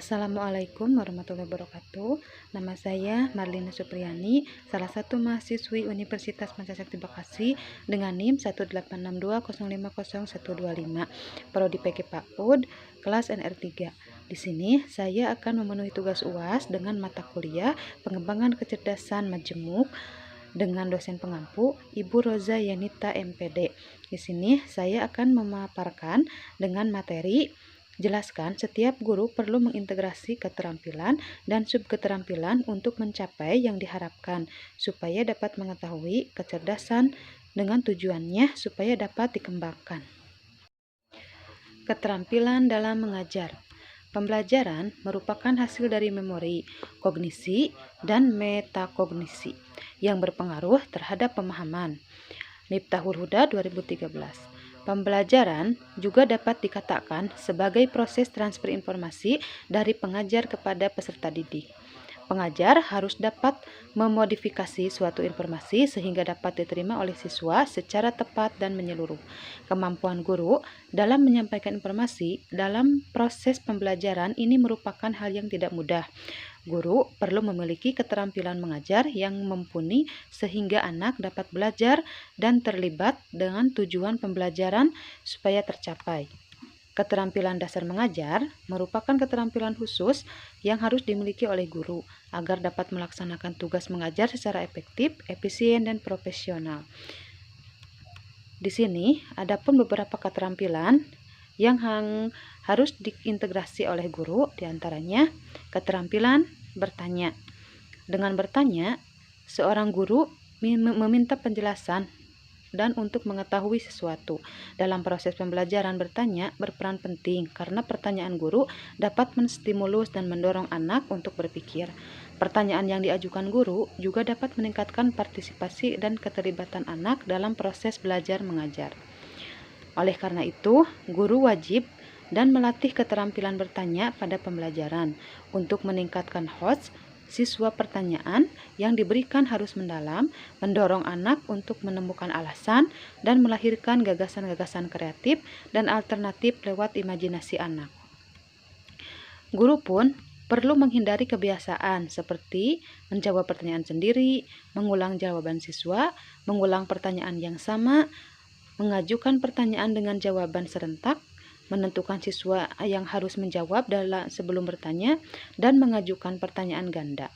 Assalamualaikum warahmatullahi wabarakatuh. Nama saya Marlina Supriyani, salah satu mahasiswi Universitas Pancasakti Bekasi dengan NIM 18620500125, Prodi PK PAUD, kelas NR3. Di sini saya akan memenuhi tugas UAS dengan mata kuliah Pengembangan Kecerdasan Majemuk dengan dosen pengampu Ibu Roza Yanita MPD. Di sini saya akan memaparkan dengan materi jelaskan setiap guru perlu mengintegrasi keterampilan dan subketerampilan untuk mencapai yang diharapkan supaya dapat mengetahui kecerdasan dengan tujuannya supaya dapat dikembangkan. Keterampilan dalam mengajar. Pembelajaran merupakan hasil dari memori, kognisi, dan metakognisi yang berpengaruh terhadap pemahaman. Miftahul Huda 2013. Pembelajaran juga dapat dikatakan sebagai proses transfer informasi dari pengajar kepada peserta didik. Pengajar harus dapat memodifikasi suatu informasi sehingga dapat diterima oleh siswa secara tepat dan menyeluruh. Kemampuan guru dalam menyampaikan informasi dalam proses pembelajaran ini merupakan hal yang tidak mudah. Guru perlu memiliki keterampilan mengajar yang mumpuni sehingga anak dapat belajar dan terlibat dengan tujuan pembelajaran supaya tercapai. Keterampilan dasar mengajar merupakan keterampilan khusus yang harus dimiliki oleh guru agar dapat melaksanakan tugas mengajar secara efektif, efisien, dan profesional. Di sini ada pun beberapa keterampilan yang harus diintegrasi oleh guru, diantaranya keterampilan bertanya. Dengan bertanya, seorang guru meminta penjelasan dan untuk mengetahui sesuatu. Dalam proses pembelajaran bertanya berperan penting karena pertanyaan guru dapat menstimulus dan mendorong anak untuk berpikir. Pertanyaan yang diajukan guru juga dapat meningkatkan partisipasi dan keterlibatan anak dalam proses belajar mengajar. Oleh karena itu, guru wajib dan melatih keterampilan bertanya pada pembelajaran. Untuk meningkatkan host, siswa pertanyaan yang diberikan harus mendalam, mendorong anak untuk menemukan alasan, dan melahirkan gagasan-gagasan kreatif dan alternatif lewat imajinasi anak. Guru pun perlu menghindari kebiasaan seperti menjawab pertanyaan sendiri, mengulang jawaban siswa, mengulang pertanyaan yang sama, mengajukan pertanyaan dengan jawaban serentak, menentukan siswa yang harus menjawab sebelum bertanya, dan mengajukan pertanyaan ganda.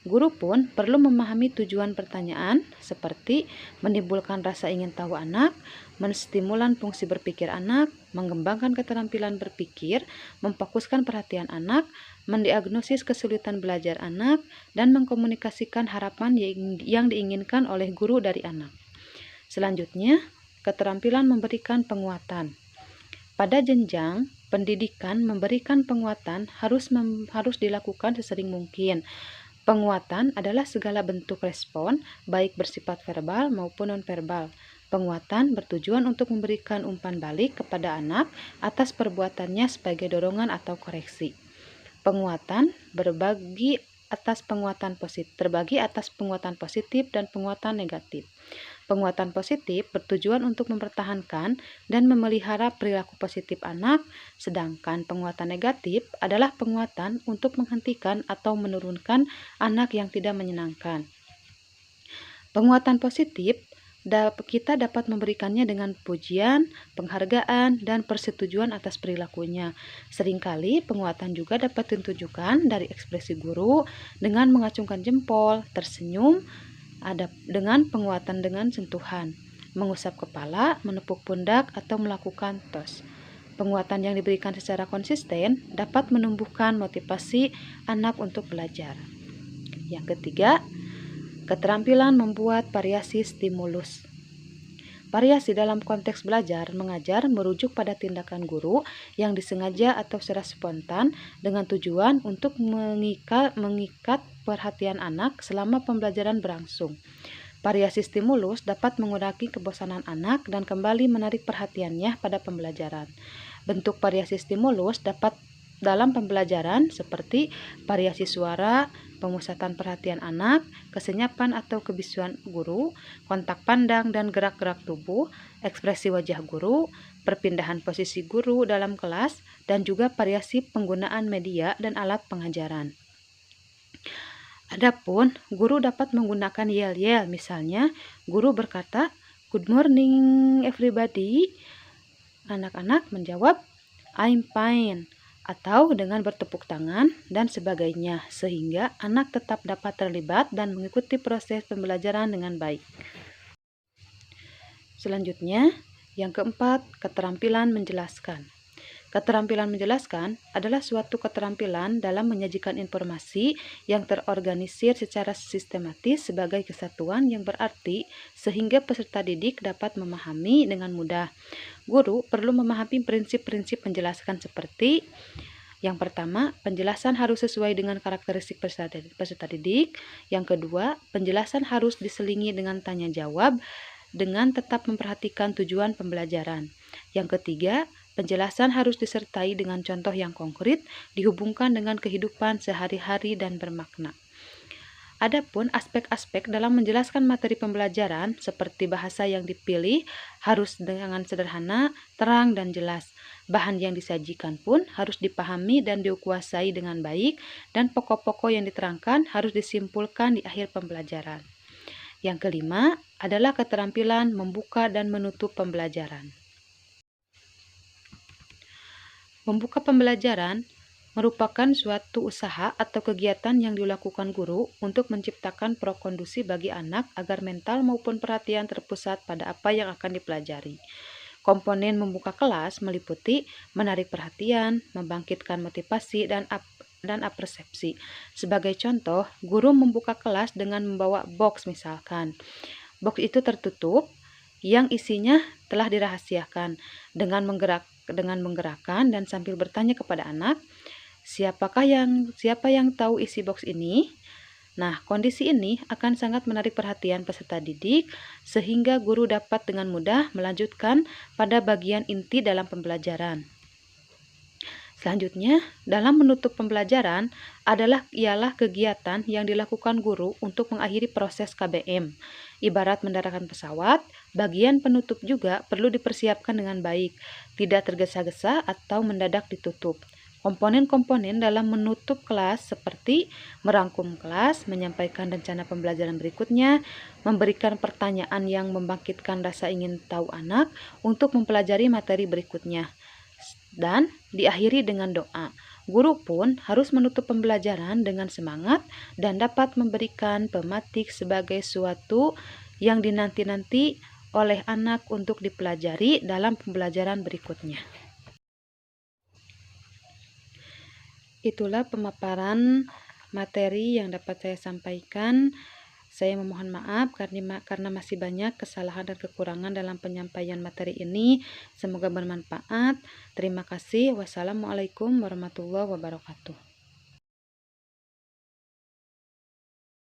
Guru pun perlu memahami tujuan pertanyaan seperti menimbulkan rasa ingin tahu anak, menstimulan fungsi berpikir anak, mengembangkan keterampilan berpikir, memfokuskan perhatian anak, mendiagnosis kesulitan belajar anak, dan mengkomunikasikan harapan yang diinginkan oleh guru dari anak. Selanjutnya, keterampilan memberikan penguatan. Pada jenjang pendidikan, memberikan penguatan harus dilakukan sesering mungkin. Penguatan adalah segala bentuk respon, baik bersifat verbal maupun nonverbal. Penguatan bertujuan untuk memberikan umpan balik kepada anak atas perbuatannya sebagai dorongan atau koreksi. Penguatan terbagi atas penguatan positif dan penguatan negatif. Penguatan positif bertujuan untuk mempertahankan dan memelihara perilaku positif anak, sedangkan penguatan negatif adalah penguatan untuk menghentikan atau menurunkan anak yang tidak menyenangkan. Penguatan positif kita dapat memberikannya dengan pujian, penghargaan, dan persetujuan atas perilakunya. Seringkali penguatan juga dapat ditujukan dari ekspresi guru dengan mengacungkan jempol, tersenyum, dengan penguatan dengan sentuhan, mengusap kepala, menepuk pundak, atau melakukan tos. Penguatan yang diberikan secara konsisten dapat menumbuhkan motivasi anak untuk belajar. Yang ketiga, keterampilan membuat variasi stimulus. Variasi dalam konteks belajar mengajar merujuk pada tindakan guru yang disengaja atau secara spontan dengan tujuan untuk mengikat perhatian anak selama pembelajaran berlangsung. Variasi stimulus dapat mengurangi kebosanan anak dan kembali menarik perhatiannya pada pembelajaran. Bentuk variasi stimulus dapat dalam pembelajaran seperti variasi suara, pemusatan perhatian anak, kesenyapan atau kebisuan guru, kontak pandang dan gerak-gerak tubuh, ekspresi wajah guru, perpindahan posisi guru dalam kelas, dan juga variasi penggunaan media dan alat pengajaran. Adapun guru dapat menggunakan yel-yel, misalnya guru berkata, "Good morning everybody." Anak-anak menjawab, "I'm fine." Atau dengan bertepuk tangan dan sebagainya, sehingga anak tetap dapat terlibat dan mengikuti proses pembelajaran dengan baik. Selanjutnya, yang keempat, keterampilan menjelaskan. Keterampilan menjelaskan adalah suatu keterampilan dalam menyajikan informasi yang terorganisir secara sistematis sebagai kesatuan yang berarti sehingga peserta didik dapat memahami dengan mudah. Guru perlu memahami prinsip-prinsip menjelaskan seperti yang pertama, penjelasan harus sesuai dengan karakteristik peserta didik. Yang kedua, penjelasan harus diselingi dengan tanya jawab dengan tetap memperhatikan tujuan pembelajaran. Yang ketiga, penjelasan harus disertai dengan contoh yang konkret, dihubungkan dengan kehidupan sehari-hari dan bermakna. Adapun aspek-aspek dalam menjelaskan materi pembelajaran seperti bahasa yang dipilih harus dengan sederhana, terang, dan jelas. Bahan yang disajikan pun harus dipahami dan dikuasai dengan baik, dan pokok-pokok yang diterangkan harus disimpulkan di akhir pembelajaran. Yang kelima adalah keterampilan membuka dan menutup pembelajaran. Membuka pembelajaran merupakan suatu usaha atau kegiatan yang dilakukan guru untuk menciptakan pro-kondusi bagi anak agar mental maupun perhatian terpusat pada apa yang akan dipelajari. Komponen membuka kelas meliputi menarik perhatian, membangkitkan motivasi, dan apersepsi. Sebagai contoh, guru membuka kelas dengan membawa box misalkan. Box itu tertutup yang isinya telah dirahasiakan dengan menggerakkan dan sambil bertanya kepada anak, siapa yang tahu isi box ini? Nah, kondisi ini akan sangat menarik perhatian peserta didik sehingga guru dapat dengan mudah melanjutkan pada bagian inti dalam pembelajaran. Selanjutnya, dalam menutup pembelajaran ialah kegiatan yang dilakukan guru untuk mengakhiri proses KBM. Ibarat mendaratkan pesawat, bagian penutup juga perlu dipersiapkan dengan baik, tidak tergesa-gesa atau mendadak ditutup. Komponen-komponen dalam menutup kelas seperti merangkum kelas, menyampaikan rencana pembelajaran berikutnya, memberikan pertanyaan yang membangkitkan rasa ingin tahu anak untuk mempelajari materi berikutnya, dan diakhiri dengan doa. Guru pun harus menutup pembelajaran dengan semangat dan dapat memberikan pematik sebagai suatu yang dinanti-nanti oleh anak untuk dipelajari dalam pembelajaran berikutnya. Itulah pemaparan materi yang dapat saya sampaikan. Saya memohon maaf karena masih banyak kesalahan dan kekurangan dalam penyampaian materi ini. Semoga bermanfaat. Terima kasih. Wassalamualaikum warahmatullahi wabarakatuh.